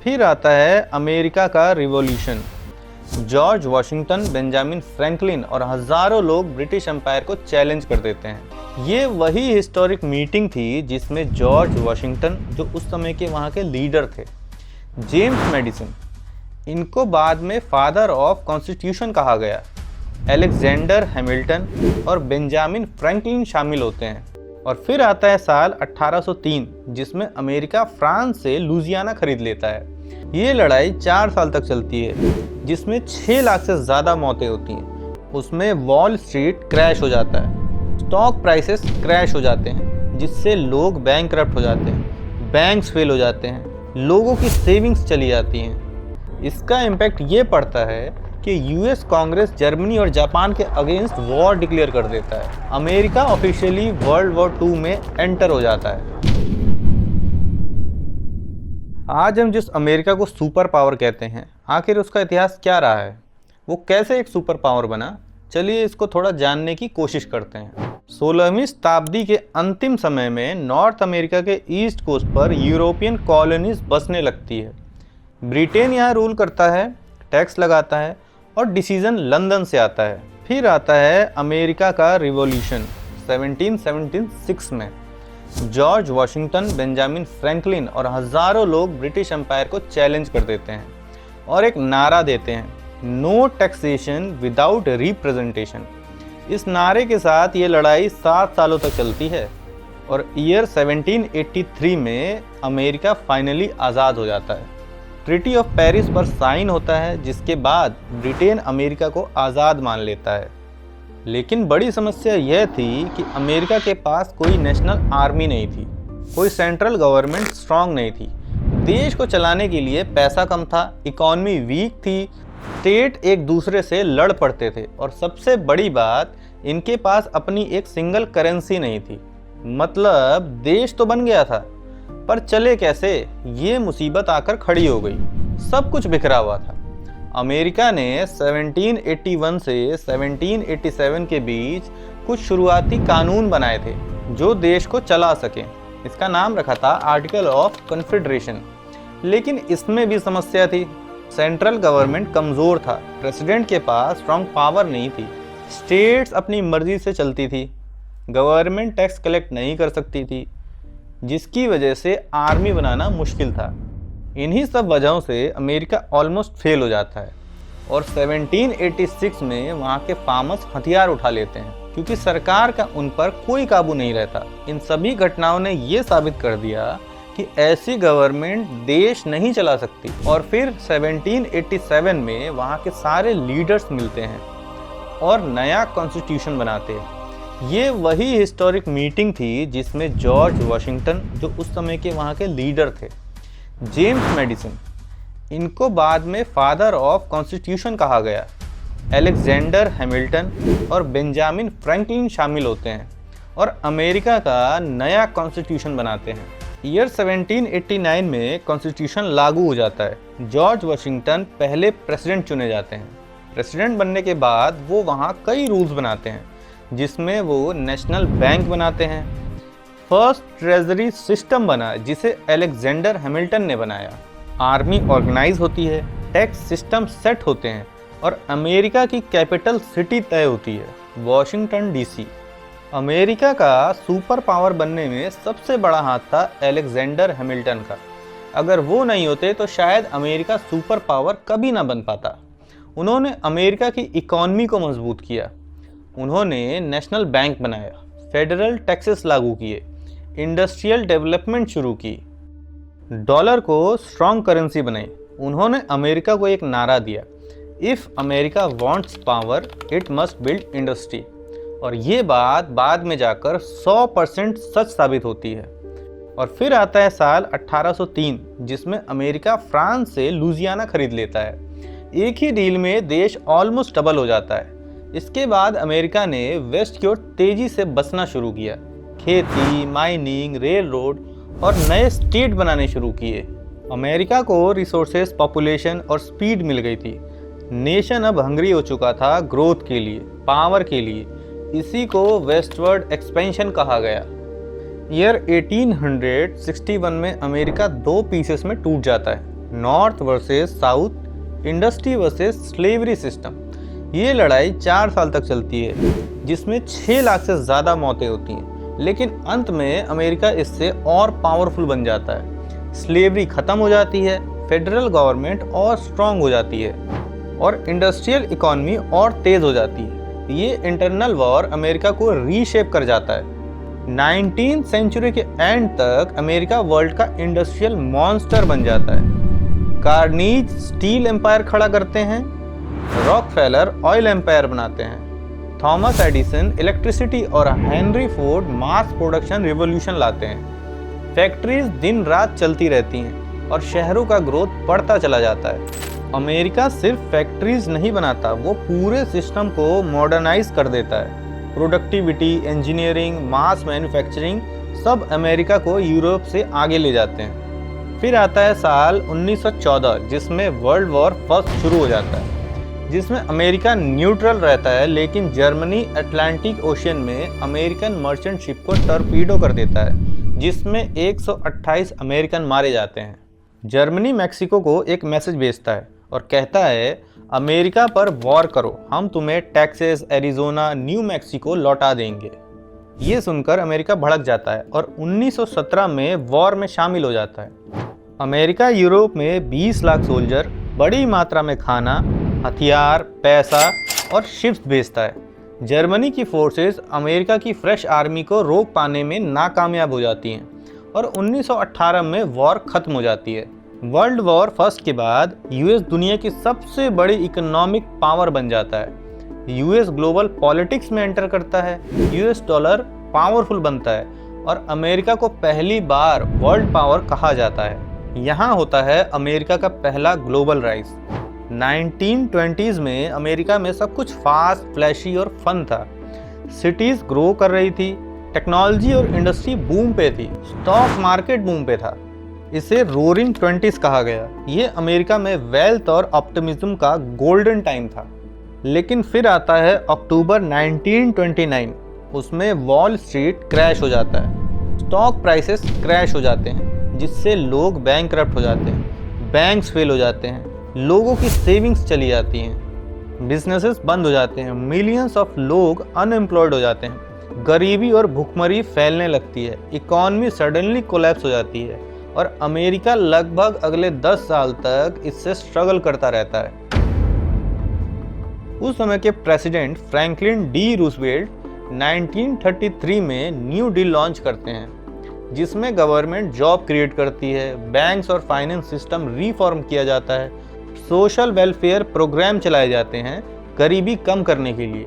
फिर आता है अमेरिका का revolution. George Washington, Benjamin Franklin और हजारों लोग ब्रिटिश एम्पायर को चैलेंज कर देते हैं। ये वही हिस्टोरिक मीटिंग थी जिसमें जॉर्ज वॉशिंगटन, जो उस समय के वहाँ के लीडर थे, जेम्स मैडिसन, इनको बाद में फादर ऑफ कॉन्स्टिट्यूशन कहा गया, अलेक्जेंडर हैमिल्टन और बेंजामिन फ्रैंकलिन शामिल होते हैं। और फिर आता है साल 1803 जिसमें अमेरिका फ्रांस से लुजियाना खरीद लेता है। ये लड़ाई 4 साल तक चलती है जिसमें 6 लाख से ज़्यादा मौतें होती हैं। उसमें वॉल स्ट्रीट क्रैश हो जाता है, स्टॉक प्राइसेस क्रैश हो जाते हैं जिससे लोग बैंकरप्ट हो जाते हैं, बैंक्स फेल हो जाते हैं, लोगों की सेविंग्स चली जाती हैं। इसका इम्पैक्ट ये पड़ता है कि यूएस कांग्रेस जर्मनी और जापान के अगेंस्ट वॉर डिक्लेयर कर देता है। अमेरिका ऑफिशियली वर्ल्ड वॉर 2 में एंटर हो जाता है। आज हम जिस अमेरिका को सुपर पावर कहते हैं, आखिर उसका इतिहास क्या रहा है, वो कैसे एक सुपर पावर बना, चलिए इसको थोड़ा जानने की कोशिश करते हैं। 16वीं शताब्दी के अंतिम समय में नॉर्थ अमेरिका के ईस्ट कोस्ट पर यूरोपियन कॉलोनीज बसने लगती है। ब्रिटेन यहाँ रूल करता है, टैक्स लगाता है और डिसीजन लंदन से आता है। फिर आता है अमेरिका का रिवॉल्यूशन 1776 में। जॉर्ज वॉशिंगटन, बेंजामिन फ्रैंकलिन और हजारों लोग ब्रिटिश एम्पायर को चैलेंज कर देते हैं और एक नारा देते हैं, नो टैक्सेशन विदाउट रिप्रेजेंटेशन। इस नारे के साथ ये लड़ाई 7 सालों तक चलती है और ईयर 1783 में अमेरिका फाइनली आज़ाद हो जाता है। ट्रीटी ऑफ पेरिस पर साइन होता है जिसके बाद ब्रिटेन अमेरिका को आज़ाद मान लेता है। लेकिन बड़ी समस्या यह थी कि अमेरिका के पास कोई नेशनल आर्मी नहीं थी, कोई सेंट्रल गवर्नमेंट स्ट्रांग नहीं थी, देश को चलाने के लिए पैसा कम था, इकॉनमी वीक थी, स्टेट एक दूसरे से लड़ पड़ते थे और सबसे बड़ी बात, इनके पास अपनी एक सिंगल करेंसी नहीं थी। मतलब देश तो बन गया था पर चले कैसे, ये मुसीबत आकर खड़ी हो गई। सब कुछ बिखरा हुआ था। अमेरिका ने 1781 से 1787 के बीच कुछ शुरुआती कानून बनाए थे जो देश को चला सकें। इसका नाम रखा था आर्टिकल ऑफ कन्फेडरेशन। लेकिन इसमें भी समस्या थी। सेंट्रल गवर्नमेंट कमज़ोर था, प्रेसिडेंट के पास स्ट्रॉन्ग पावर नहीं थी, स्टेट्स अपनी मर्जी से चलती थी, गवर्नमेंट टैक्स कलेक्ट नहीं कर सकती थी, जिसकी वजह से आर्मी बनाना मुश्किल था। इन्हीं सब वजहों से अमेरिका ऑलमोस्ट फेल हो जाता है और 1786 में वहाँ के फार्मर्स हथियार उठा लेते हैं क्योंकि सरकार का उन पर कोई काबू नहीं रहता। इन सभी घटनाओं ने ये साबित कर दिया कि ऐसी गवर्नमेंट देश नहीं चला सकती। और फिर 1787 में वहाँ के सारे लीडर्स मिलते हैं और नया कॉन्स्टिट्यूशन बनाते हैं। ये वही हिस्टोरिक मीटिंग थी जिसमें जॉर्ज वॉशिंगटन, जो उस समय के वहाँ के लीडर थे, जेम्स मैडिसन, इनको बाद में फादर ऑफ कॉन्स्टिट्यूशन कहा गया, अलेक्जेंडर हैमिल्टन और बेंजामिन फ्रैंकलिन शामिल होते हैं और अमेरिका का नया कॉन्स्टिट्यूशन बनाते हैं। ईयर 1789 में कॉन्स्टिट्यूशन लागू हो जाता है। जॉर्ज वॉशिंगटन पहले प्रेसिडेंट चुने जाते हैं। प्रेसिडेंट बनने के बाद वो वहाँ कई रूल्स बनाते हैं जिसमें वो नेशनल बैंक बनाते हैं, फर्स्ट ट्रेजरी सिस्टम बना जिसे अलेक्जेंडर हैमिल्टन ने बनाया, आर्मी ऑर्गेनाइज होती है, टैक्स सिस्टम सेट होते हैं और अमेरिका की कैपिटल सिटी तय होती है, वॉशिंगटन डीसी। अमेरिका का सुपर पावर बनने में सबसे बड़ा हाथ था अलेक्जेंडर हैमिल्टन का। अगर वो नहीं होते तो शायद अमेरिका सुपर पावर कभी ना बन पाता। उन्होंने अमेरिका की इकॉनमी को मजबूत किया, उन्होंने नेशनल बैंक बनाया, फेडरल टैक्सेस लागू किए, इंडस्ट्रियल डेवलपमेंट शुरू की, डॉलर को स्ट्रॉन्ग करेंसी बनाई। उन्होंने अमेरिका को एक नारा दिया, if America wants power it must build industry. और ये बात बाद में जाकर 100% सच साबित होती है। और फिर आता है साल 1803 जिसमें अमेरिका फ्रांस से लुजियाना खरीद लेता है। एक ही डील में देश ऑलमोस्ट डबल हो जाता है। इसके बाद अमेरिका ने वेस्ट की ओर तेजी से बसना शुरू किया, खेती, माइनिंग, रेल रोड और नए स्टेट बनाने शुरू किए। अमेरिका को रिसोर्सेज, पॉपुलेशन और स्पीड मिल गई थी। नेशन अब हंग्री हो चुका था ग्रोथ के लिए, पावर के लिए। इसी को वेस्टवर्ड एक्सपेंशन कहा गया। ईयर 1861 में अमेरिका 2 पीसेस में टूट जाता है। North versus south, industry versus slavery system. ये लड़ाई 4 साल तक चलती है, जिसमें 6 लाख से ज़्यादा मौतें होती हैं, लेकिन अंत में अमेरिका इससे और पावरफुल बन जाता है। स्लेवरी ख़त्म हो जाती है, फेडरल गवर्नमेंट और स्ट्रांग हो जाती है और इंडस्ट्रियल इकॉनमी और तेज़ हो जाती है। ये इंटरनल वॉर अमेरिका को रीशेप कर जाता है। 19th सेंचुरी के एंड तक अमेरिका वर्ल्ड का इंडस्ट्रियल मॉन्स्टर बन जाता है। कार्नीज स्टील एम्पायर खड़ा करते हैं, रॉकफेलर ऑयल एम्पायर बनाते हैं, थॉमस एडिसन इलेक्ट्रिसिटी और Henry Ford mass production revolution लाते हैं। फैक्ट्रीज दिन रात चलती रहती हैं और शहरों का ग्रोथ बढ़ता चला जाता है। अमेरिका सिर्फ फैक्ट्रीज नहीं बनाता, वो पूरे सिस्टम को मॉडर्नाइज कर देता है। प्रोडक्टिविटी, इंजीनियरिंग, मास मैन्युफैक्चरिंग सब अमेरिका को यूरोप से आगे ले जाते हैं। फिर आता है साल 1914, जिसमें वर्ल्ड वॉर फर्स्ट शुरू हो जाता है, जिसमें अमेरिका न्यूट्रल रहता है, लेकिन जर्मनी अटलांटिक ओशियन में अमेरिकन मर्चेंट शिप को टॉर्पीडो कर देता है, जिसमें 128 अमेरिकन मारे जाते हैं। जर्मनी मैक्सिको को एक मैसेज भेजता है और कहता है अमेरिका पर वॉर करो, हम तुम्हें टेक्सास, एरिजोना, न्यू मैक्सिको लौटा देंगे। ये सुनकर अमेरिका भड़क जाता है और 1917 में वॉर में शामिल हो जाता है। अमेरिका यूरोप में 20 लाख सोल्जर, बड़ी मात्रा में खाना, हथियार, पैसा और शिप्स भेजता है। जर्मनी की फोर्सेस अमेरिका की फ्रेश आर्मी को रोक पाने में नाकामयाब हो जाती हैं और 1918 में वॉर खत्म हो जाती है। वर्ल्ड वॉर फर्स्ट के बाद यूएस दुनिया की सबसे बड़ी इकोनॉमिक पावर बन जाता है। यूएस ग्लोबल पॉलिटिक्स में एंटर करता है, यूएस डॉलर पावरफुल बनता है और अमेरिका को पहली बार वर्ल्ड पावर कहा जाता है। यहाँ होता है अमेरिका का पहला ग्लोबल राइज। 1920s में अमेरिका में सब कुछ फास्ट, फ्लैशी और फन था। सिटीज़ ग्रो कर रही थी, टेक्नोलॉजी और इंडस्ट्री बूम पे थी, स्टॉक मार्केट बूम पे था। इसे रोरिंग 20s कहा गया। ये अमेरिका में वेल्थ और ऑप्टिमिज्म का गोल्डन टाइम था। लेकिन फिर आता है अक्टूबर 1929, उसमें वॉल स्ट्रीट क्रैश हो जाता है, स्टॉक प्राइसेस क्रैश हो जाते हैं, जिससे लोग बैंकरप्ट हो जाते हैं, बैंक्स फेल हो जाते हैं, लोगों की सेविंग्स चली जाती हैं, बिजनेसेस बंद हो जाते हैं, मिलियंस ऑफ लोग अनएम्प्लॉयड हो जाते हैं, गरीबी और भुखमरी फैलने लगती है, इकॉनमी सडनली कोलैप्स हो जाती है और अमेरिका लगभग अगले 10 साल तक इससे स्ट्रगल करता रहता है। उस समय के प्रेसिडेंट फ्रैंकलिन डी रूजवेल्ट 1933 में न्यू डील लॉन्च करते हैं, जिसमें गवर्नमेंट जॉब क्रिएट करती है, बैंक्स और फाइनेंस सिस्टम रिफॉर्म किया जाता है, सोशल वेलफेयर प्रोग्राम चलाए जाते हैं गरीबी कम करने के लिए।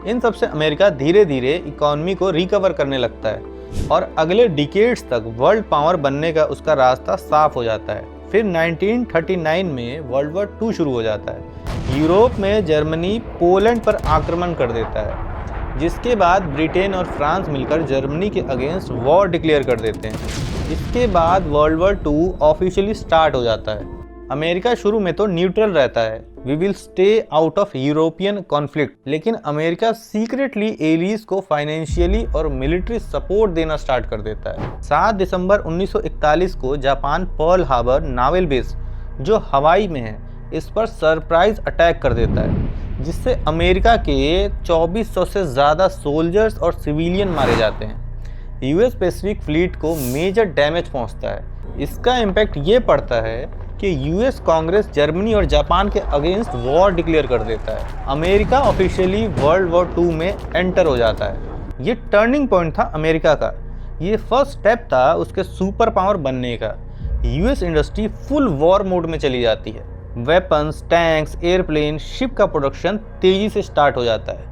इन सब से अमेरिका धीरे धीरे इकॉनमी को रिकवर करने लगता है और अगले डिकेड्स तक वर्ल्ड पावर बनने का उसका रास्ता साफ हो जाता है। फिर 1939 में वर्ल्ड वॉर 2 शुरू हो जाता है। यूरोप में जर्मनी पोलैंड पर आक्रमण कर देता है, जिसके बाद ब्रिटेन और फ्रांस मिलकर जर्मनी के अगेंस्ट वॉर डिक्लेयर कर देते हैं। इसके बाद वर्ल्ड वॉर 2 ऑफिशियली स्टार्ट हो जाता है। अमेरिका शुरू में तो न्यूट्रल रहता है, we will stay out of European conflict, लेकिन अमेरिका सीक्रेटली एलीज को फाइनेंशियली और मिलिट्री सपोर्ट देना स्टार्ट कर देता है। 7 दिसंबर 1941 को Japan Pearl Harbor naval base, जो हवाई में है, इस पर सरप्राइज अटैक कर देता है, जिससे अमेरिका के 2400 से ज़्यादा सोल्जर्स और सिविलियन मारे जाते हैं। यूएस पैसिफिक फ्लीट को मेजर डैमेज पहुंचता है। इसका इम्पैक्ट ये पड़ता है कि यूएस कांग्रेस जर्मनी और जापान के अगेंस्ट वॉर डिक्लेयर कर देता है। अमेरिका ऑफिशियली वर्ल्ड वॉर 2 में एंटर हो जाता है। ये टर्निंग पॉइंट था अमेरिका का। ये फर्स्ट स्टेप था उसके सुपर पावर बनने का। US industry full war mode में चली जाती है। वेपन्स, टैंक्स, एयरप्लेन, शिप का प्रोडक्शन तेजी से स्टार्ट हो जाता है।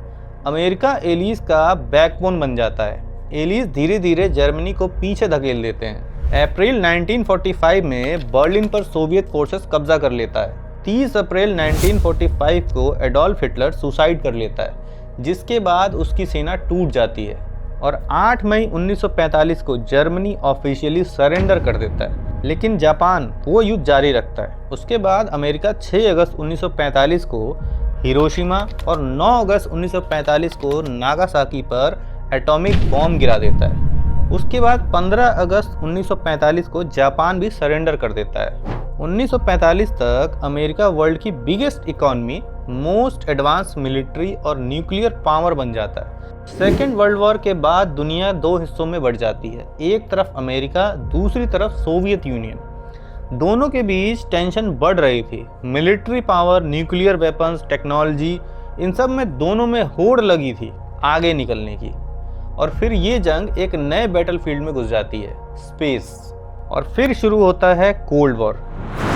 अमेरिका एलीज का बैकबोन बन जाता है। एलीज धीरे धीरे जर्मनी को पीछे धकेल देते हैं। अप्रैल 1945 में बर्लिन पर सोवियत फोर्सेस कब्जा कर लेता है। 30 अप्रैल 1945 को एडोल्फ हिटलर सुसाइड कर लेता है, जिसके बाद उसकी सेना टूट जाती है और 8 मई 1945 को जर्मनी ऑफिशियली सरेंडर कर देता है। लेकिन जापान वो युद्ध जारी रखता है। उसके बाद अमेरिका 6 अगस्त 1945 को हिरोशिमा और 9 अगस्त 1945 को नागासाकी पर एटॉमिक बॉम्ब गिरा देता है। उसके बाद 15 अगस्त 1945 को जापान भी सरेंडर कर देता है। 1945 तक अमेरिका वर्ल्ड की biggest economy, most advance military और न्यूक्लियर पावर बन जाता है। सेकेंड वर्ल्ड वॉर के बाद दुनिया दो हिस्सों में बढ़ जाती है, एक तरफ अमेरिका, दूसरी तरफ सोवियत यूनियन। दोनों के बीच टेंशन बढ़ रही थी। Military power, nuclear weapons, technology, इन सब में दोनों में होड़ लगी थी आगे निकलने की। और फिर ये जंग एक नए बैटलफील्ड में घुस जाती है, स्पेस। और फिर शुरू होता है कोल्ड वॉर।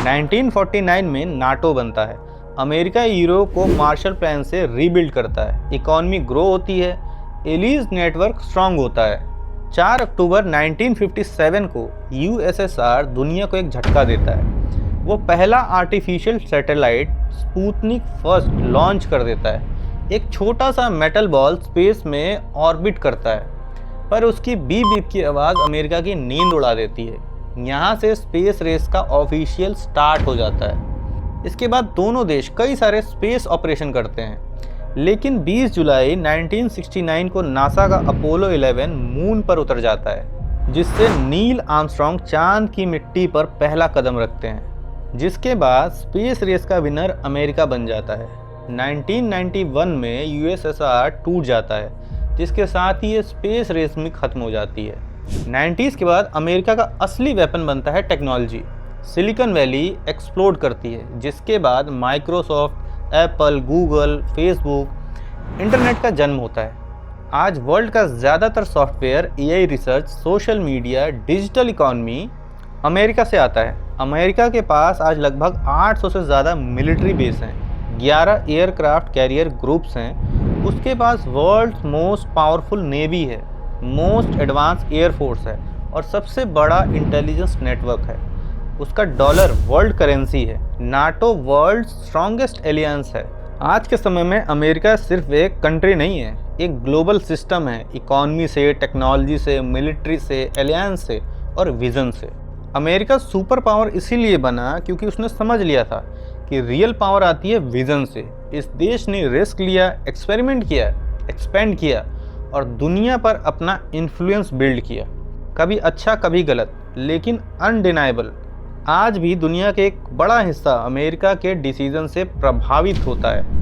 1949 में नाटो बनता है। अमेरिका यूरोप को मार्शल प्लान से रीबिल्ड करता है, इकोनॉमी ग्रो होती है, एलिज नेटवर्क स्ट्रांग होता है। 4 अक्टूबर 1957 को यूएसएसआर दुनिया को एक झटका देता है। वो पहला artificial satellite Sputnik first launch कर देता है। एक छोटा सा मेटल बॉल स्पेस में ऑर्बिट करता है, पर उसकी बीप बीप की आवाज़ अमेरिका की नींद उड़ा देती है। यहाँ से स्पेस रेस का ऑफिशियल स्टार्ट हो जाता है। इसके बाद दोनों देश कई सारे स्पेस ऑपरेशन करते हैं, लेकिन 20 जुलाई 1969 को नासा का अपोलो 11 मून पर उतर जाता है, जिससे नील आर्मस्ट्रॉन्ग चांद की मिट्टी पर पहला कदम रखते हैं। जिसके बाद स्पेस रेस का विनर अमेरिका बन जाता है। 1991 में यूएसएसआर टूट जाता है, जिसके साथ ही ये स्पेस रेस में ख़त्म हो जाती है। 90s के बाद अमेरिका का असली वेपन बनता है टेक्नोलॉजी। सिलिकॉन वैली एक्सप्लोड करती है, जिसके बाद Microsoft, Apple, Google, Facebook, internet का जन्म होता है। आज वर्ल्ड का ज़्यादातर software, AI research, social media, digital economy America से आता है। अमेरिका के पास आज लगभग 800 से ज़्यादा मिलिट्री बेस हैं, 11 एयरक्राफ्ट कैरियर ग्रुप्स हैं। उसके पास वर्ल्ड्स मोस्ट पावरफुल नेवी है, मोस्ट एडवांस एयरफोर्स है और सबसे बड़ा इंटेलिजेंस नेटवर्क है। उसका डॉलर वर्ल्ड करेंसी है। नाटो वर्ल्ड स्ट्रॉन्गेस्ट एलियंस है। आज के समय में अमेरिका सिर्फ एक कंट्री नहीं है, एक ग्लोबल सिस्टम है, इकॉनमी से, टेक्नोलॉजी से, मिलिट्री से, एलियंस से और विजन से। अमेरिका सुपर पावर इसीलिए बना क्योंकि उसने समझ लिया था कि रियल पावर आती है विजन से। इस देश ने रिस्क लिया, एक्सपेरिमेंट किया, एक्सपेंड किया और दुनिया पर अपना इन्फ्लुएंस बिल्ड किया। कभी अच्छा कभी गलत, लेकिन अनडिनाइबल आज भी दुनिया के एक बड़ा हिस्सा अमेरिका के डिसीजन से प्रभावित होता है।